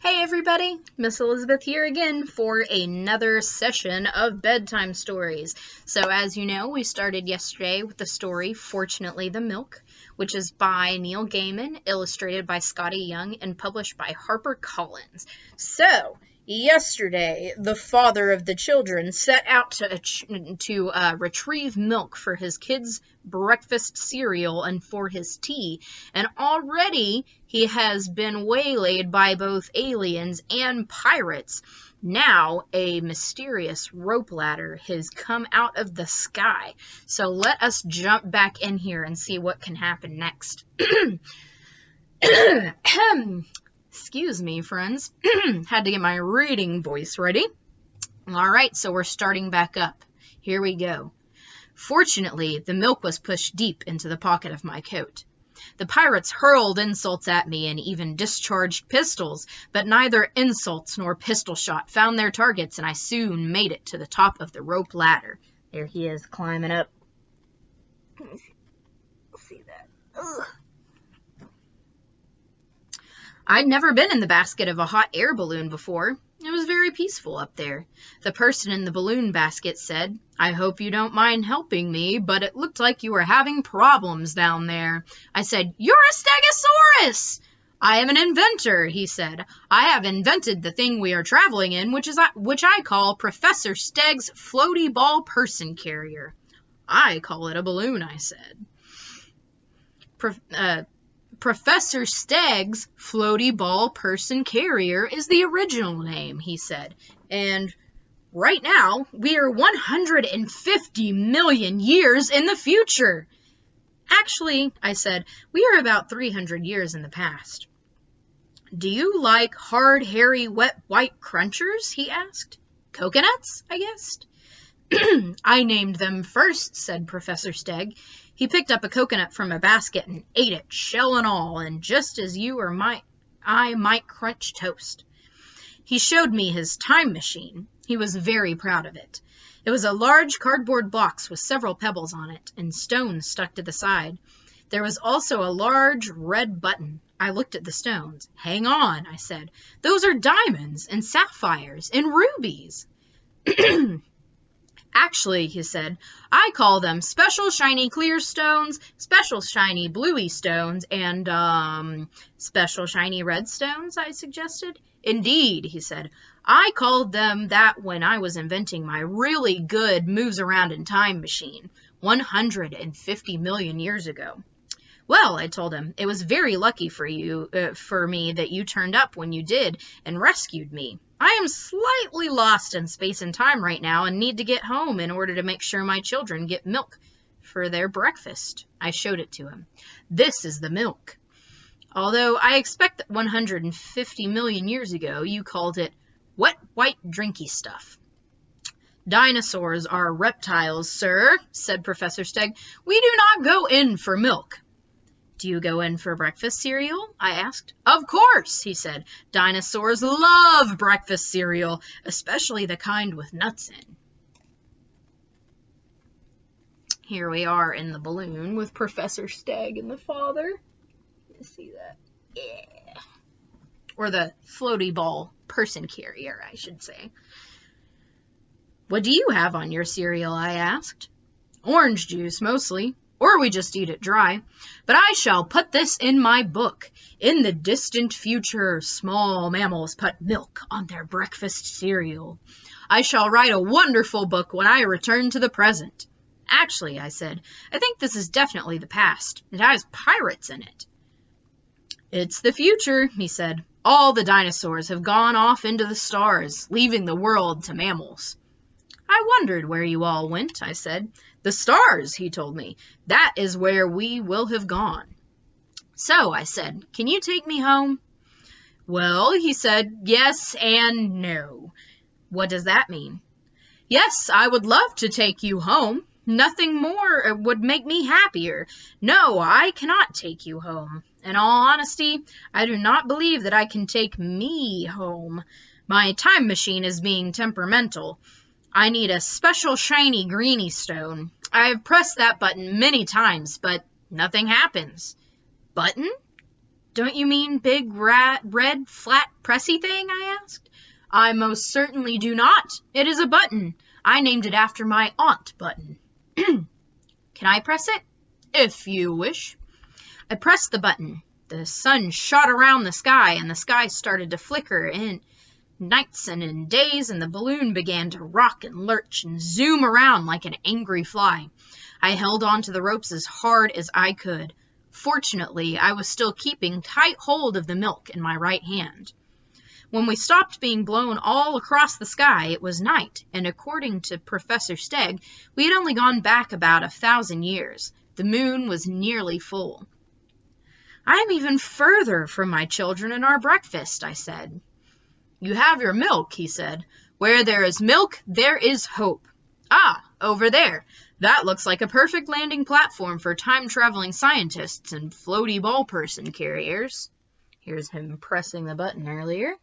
Hey everybody, Miss Elizabeth here again for another session of bedtime stories. So as you know, we started yesterday with the story Fortunately the Milk, which is by Neil Gaiman, illustrated by Scotty Young, and published by HarperCollins. So, yesterday, the father of the children set out to retrieve milk for his kids' breakfast cereal and for his tea, and already he has been waylaid by both aliens and pirates. Now a mysterious rope ladder has come out of the sky. So let us jump back in here and see what can happen next. Excuse me, friends. Had to get my reading voice ready. All right, so we're starting back up. Here we go. Fortunately, the milk was pushed deep into the pocket of my coat. The pirates hurled insults at me and even discharged pistols, but neither insults nor pistol shot found their targets, and I soon made it to the top of the rope ladder. There he is, climbing up. See that? Ugh. I'd never been in the basket of a hot air balloon before. It was very peaceful up there. The person in the balloon basket said, "I hope you don't mind helping me, but it looked like you were having problems down there." I said, "You're a stegosaurus!" "I am an inventor," he said. "I have invented the thing we are traveling in, which I call Professor Steg's floaty ball person carrier." "I call it a balloon," I said. Professor Steg's floaty ball person carrier is the original name, he said. And right now, we are 150 million years in the future. Actually, I said, we are about 300 years in the past. "Do you like hard, hairy, wet, white crunchers?" he asked. "Coconuts?" I guessed. "I named them first," said Professor Steg. He picked up a coconut from a basket and ate it, shell and all, and just as I might crunch toast. He showed me his time machine. He was very proud of it. It was a large cardboard box with several pebbles on it and stones stuck to the side. There was also a large red button. I looked at the stones. "Hang on," I said. "Those are diamonds and sapphires and rubies." "Actually," he said, "I call them special shiny clear stones, special shiny bluey stones, and, special shiny red stones," I suggested. "Indeed," he said. "I called them that when I was inventing my really good moves around in time machine, 150 million years ago." "Well," I told him, "it was very lucky for me that you turned up when you did and rescued me. I am slightly lost in space and time right now and need to get home in order to make sure my children get milk for their breakfast." I showed it to him. "This is the milk. Although I expect that 150 million years ago you called it wet, white, drinky stuff." "Dinosaurs are reptiles, sir," said Professor Steg. "We do not go in for milk." "Do you go in for breakfast cereal?" I asked. "Of course," he said. "Dinosaurs love breakfast cereal, especially the kind with nuts in." Here we are in the balloon with Professor Steg and the father. You see that? Yeah. Or the floaty ball person carrier, I should say. "What do you have on your cereal?" I asked. "Orange juice, mostly. Or we just eat it dry. But I shall put this in my book. In the distant future, small mammals put milk on their breakfast cereal. I shall write a wonderful book when I return to the present." "Actually," I said, "I think this is definitely the past. It has pirates in it." "It's the future," he said. "All the dinosaurs have gone off into the stars, leaving the world to mammals." "I wondered where you all went," I said. "The stars," he told me. "That is where we will have gone." "So," I said, "can you take me home?" "Well," he said, "yes and no." "What does that mean?" "Yes, I would love to take you home. Nothing more would make me happier. No, I cannot take you home. In all honesty, I do not believe that I can take me home. My time machine is being temperamental. I need a special shiny greeny stone. I have pressed that button many times, but nothing happens." "Button? Don't you mean big, red, flat, pressy thing? I asked. I most certainly do not. It is a button. I named it after my aunt Button. Can I press it? If you wish. I pressed the button. The sun shot around the sky, and the sky started to flicker in nights and in days, and the balloon began to rock and lurch and zoom around like an angry fly. I held on to the ropes as hard as I could. Fortunately, I was still keeping tight hold of the milk in my right hand. When we stopped being blown all across the sky, it was night, and according to Professor Stegg, we had only gone back about 1,000 years. The moon was nearly full. I am even further from my children and our breakfast, I said. You have your milk, he said. Where there is milk, there is hope. Ah, over there. That looks like a perfect landing platform for time-traveling scientists and floaty ball person carriers. Here's him pressing the button earlier.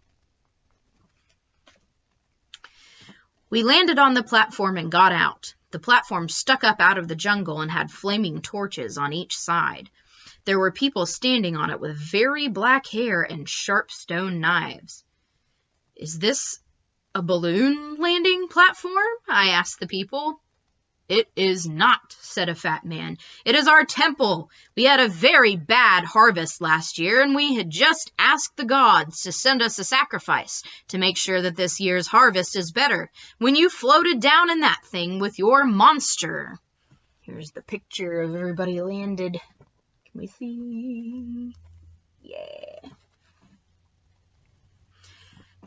We landed on the platform and got out. The platform stuck up out of the jungle and had flaming torches on each side. There were people standing on it with very black hair and sharp stone knives. Is this a balloon landing platform? I asked the people. It is not, said a fat man. It is our temple. We had a very bad harvest last year, and we had just asked the gods to send us a sacrifice to make sure that this year's harvest is better when you floated down in that thing with your monster. Here's the picture of everybody landed. Can we see? Yeah.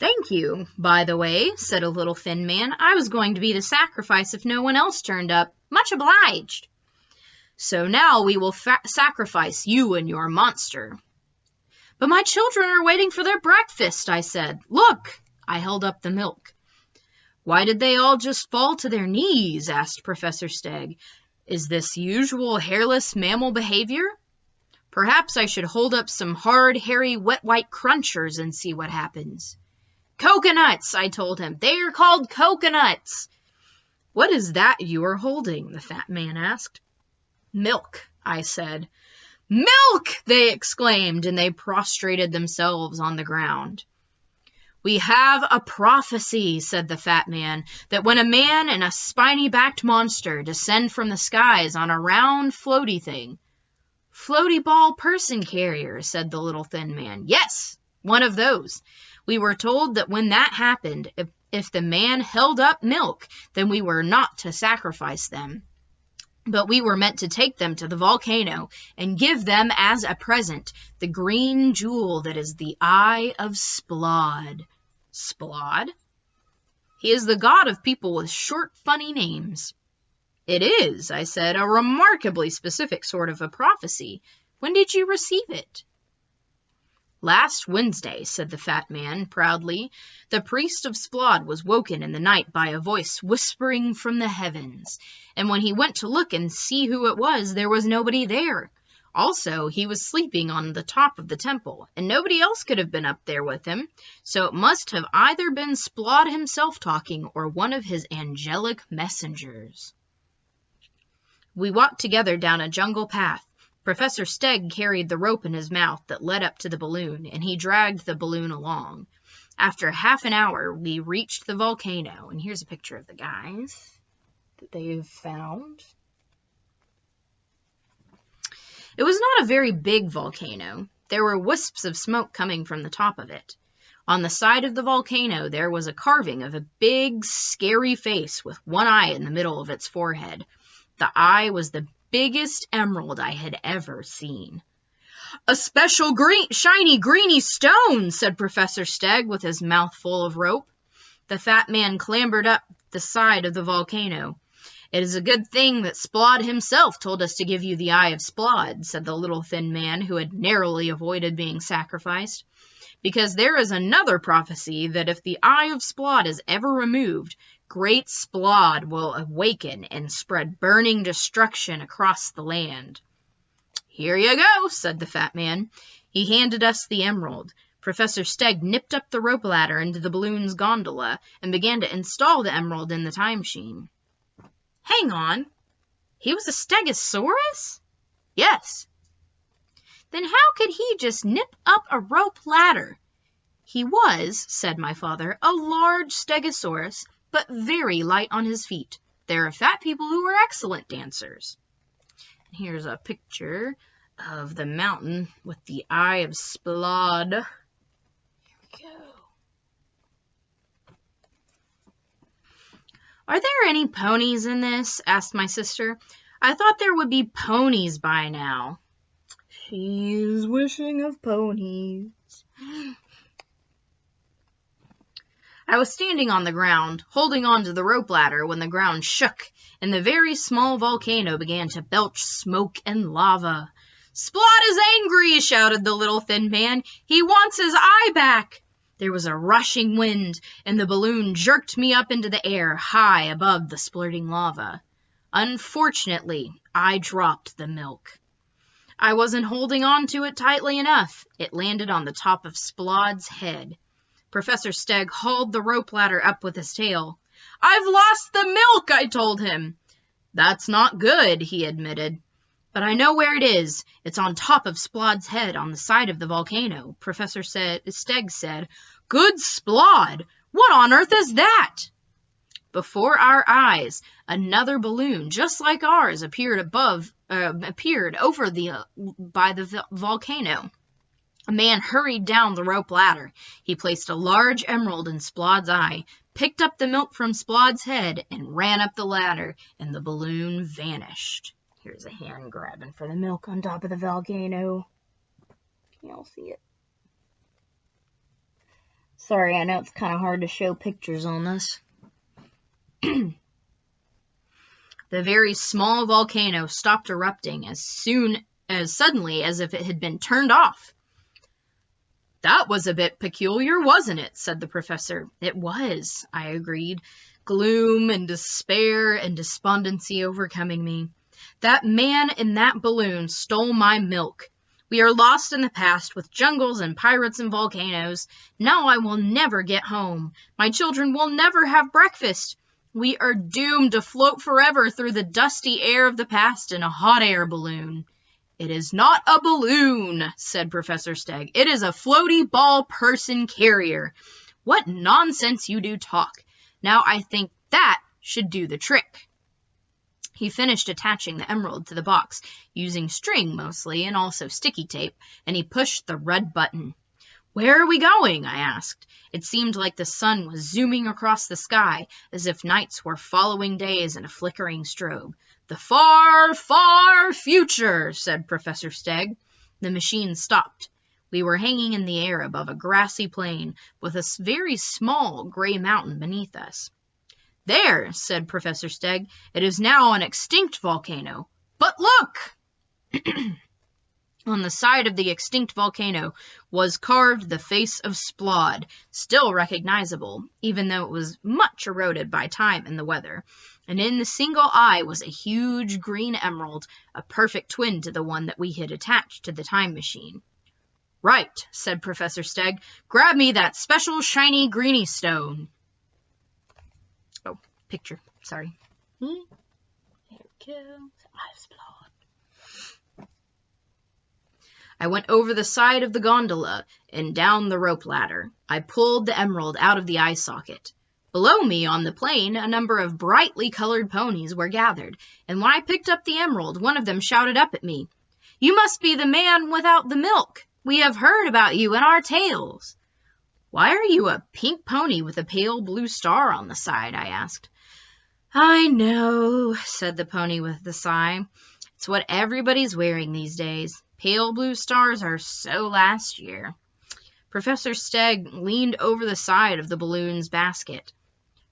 Thank you, by the way, said a little thin man. I was going to be the sacrifice if no one else turned up. Much obliged. So now we will sacrifice you and your monster. But my children are waiting for their breakfast, I said. Look, I held up the milk. Why did they all just fall to their knees? Asked Professor Stegg. Is this usual hairless mammal behavior? Perhaps I should hold up some hard, hairy, wet white crunchers and see what happens. Coconuts, I told him. They are called coconuts. What is that you are holding? The fat man asked. Milk, I said. Milk, they exclaimed, and they prostrated themselves on the ground. We have a prophecy, said the fat man, that when a man and a spiny-backed monster descend from the skies on a round floaty thing. Floaty ball person carrier, said the little thin man. Yes, one of those. We were told that when that happened, if the man held up milk, then we were not to sacrifice them. But we were meant to take them to the volcano and give them as a present the green jewel that is the Eye of Splod. Splod? He is the god of people with short, funny names. It is, I said, a remarkably specific sort of a prophecy. When did you receive it? Last Wednesday, said the fat man proudly. The priest of Splod was woken in the night by a voice whispering from the heavens, and when he went to look and see who it was, there was nobody there. Also, he was sleeping on the top of the temple, and nobody else could have been up there with him, so it must have either been Splod himself talking or one of his angelic messengers. We walked together down a jungle path. Professor Stegg carried the rope in his mouth that led up to the balloon, and he dragged the balloon along. After half an hour, we reached the volcano, and here's a picture of the guys that they've found. It was not a very big volcano. There were wisps of smoke coming from the top of it. On the side of the volcano, there was a carving of a big, scary face with one eye in the middle of its forehead. The eye was the biggest emerald I had ever seen. A special shiny greeny stone, said Professor Stegg with his mouth full of rope. The fat man clambered up the side of the volcano. It is a good thing that Splod himself told us to give you the Eye of Splod, said the little thin man who had narrowly avoided being sacrificed, because there is another prophecy that if the Eye of Splod is ever removed, Great Splod will awaken and spread burning destruction across the land. Here you go, said the fat man. He handed us the emerald. Professor Stegg nipped up the rope ladder into the balloon's gondola and began to install the emerald in the time machine. Hang on. He was a stegosaurus? Yes. Then how could he just nip up a rope ladder? He was, said my father, a large stegosaurus, but very light on his feet. There are fat people who are excellent dancers. Here's a picture of the mountain with the Eye of Splod. Here we go. Are there any ponies in this? Asked my sister. I thought there would be ponies by now. She's wishing of ponies. I was standing on the ground, holding on to the rope ladder when the ground shook, and the very small volcano began to belch smoke and lava. Splod is angry, shouted the little thin man. He wants his eye back. There was a rushing wind, and the balloon jerked me up into the air, high above the splurting lava. Unfortunately, I dropped the milk. I wasn't holding on to it tightly enough. It landed on the top of Splod's head. Professor Steg hauled the rope ladder up with his tail. I've lost the milk, I told him. That's not good, he admitted. But I know where it is. It's on top of Splod's head on the side of the volcano, Professor Steg said. Good Splod! What on earth is that? Before our eyes, another balloon, just like ours, appeared over by the volcano. A man hurried down the rope ladder. He placed a large emerald in Splod's eye, picked up the milk from Splod's head, and ran up the ladder, and the balloon vanished. Here's a hand grabbing for the milk on top of the volcano. Can y'all see it? Sorry, I know it's kind of hard to show pictures on this. The very small volcano stopped erupting as suddenly as if it had been turned off. That was a bit peculiar, wasn't it? Said the professor. It was, I agreed, gloom and despair and despondency overcoming me. That man in that balloon stole my milk. We are lost in the past with jungles and pirates and volcanoes. Now I will never get home. My children will never have breakfast. We are doomed to float forever through the dusty air of the past in a hot air balloon. It is not a balloon, said Professor Steg. It is a floaty ball person carrier. What nonsense you do talk. Now I think that should do the trick. He finished attaching the emerald to the box, using string mostly and also sticky tape, and he pushed the red button. Where are we going? I asked. It seemed like the sun was zooming across the sky, as if nights were following days in a flickering strobe. The far, far future, said Professor Steg. The machine stopped. We were hanging in the air above a grassy plain with a very small gray mountain beneath us. There, said Professor Steg, it is now an extinct volcano. But look! On the side of the extinct volcano was carved the face of Splod, still recognizable, even though it was much eroded by time and the weather. And in the single eye was a huge green emerald, a perfect twin to the one that we had attached to the time machine. Right, said Professor Steg. Grab me that special shiny greeny stone. Oh, picture. Sorry. There we go. Eye of Splod. I went over the side of the gondola and down the rope ladder. I pulled the emerald out of the eye socket. Below me on the plain, a number of brightly colored ponies were gathered, and when I picked up the emerald, one of them shouted up at me, You must be the man without the milk. We have heard about you in our tales. Why are you a pink pony with a pale blue star on the side? I asked. I know, said the pony with a sigh. It's what everybody's wearing these days. Pale blue stars are so last year. Professor Steg leaned over the side of the balloon's basket.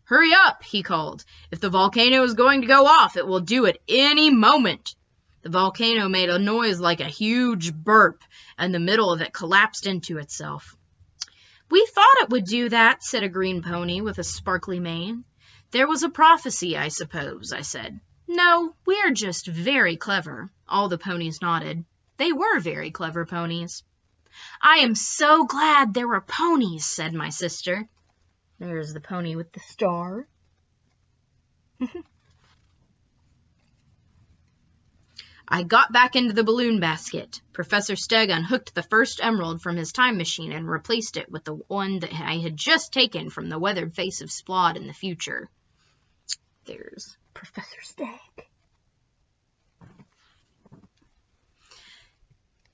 Hurry up, he called. If the volcano is going to go off, it will do it any moment. The volcano made a noise like a huge burp, and the middle of it collapsed into itself. We thought it would do that, said a green pony with a sparkly mane. There was a prophecy, I suppose, I said. No, we're just very clever. All the ponies nodded. They were very clever ponies. I am so glad there were ponies, said my sister. There's the pony with the star. I got back into the balloon basket. Professor Stegg unhooked the first emerald from his time machine and replaced it with the one that I had just taken from the weathered face of Splod in the future. There's Professor Stegg.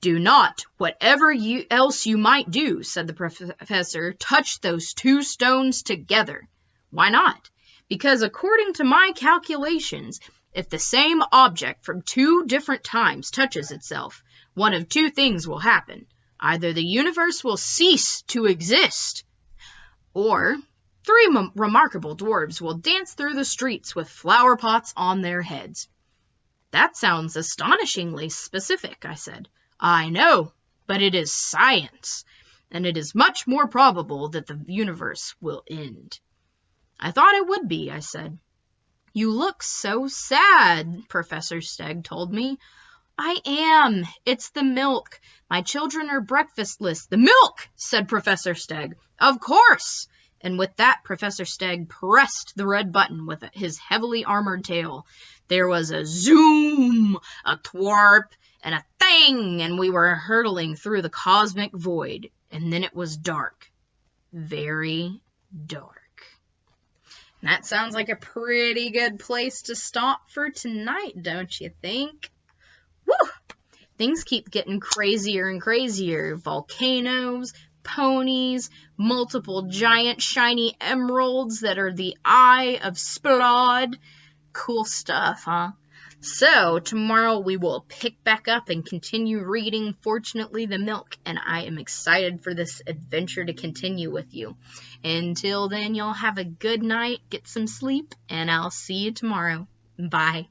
Do not, whatever else you might do, said the professor, touch those two stones together. Why not? Because according to my calculations, if the same object from two different times touches itself, one of two things will happen. Either the universe will cease to exist, or three remarkable dwarves will dance through the streets with flower pots on their heads. That sounds astonishingly specific, I said. I know, but it is science, and it is much more probable that the universe will end. I thought it would be, I said. You look so sad, Professor Stegg told me. I am. It's the milk. My children are breakfastless. The milk, said Professor Stegg. Of course. And with that, Professor Stegg pressed the red button with his heavily armored tail. There was a zoom, a thwarp, and a thing, and we were hurtling through the cosmic void. And then it was dark. Very dark. And that sounds like a pretty good place to stop for tonight, don't you think? Woo! Things keep getting crazier and crazier. Volcanoes, ponies, multiple giant shiny emeralds that are the eye of Splod. Cool stuff, huh? So, tomorrow we will pick back up and continue reading Fortunately the Milk, and I am excited for this adventure to continue with you. Until then, y'all have a good night, get some sleep, and I'll see you tomorrow. Bye.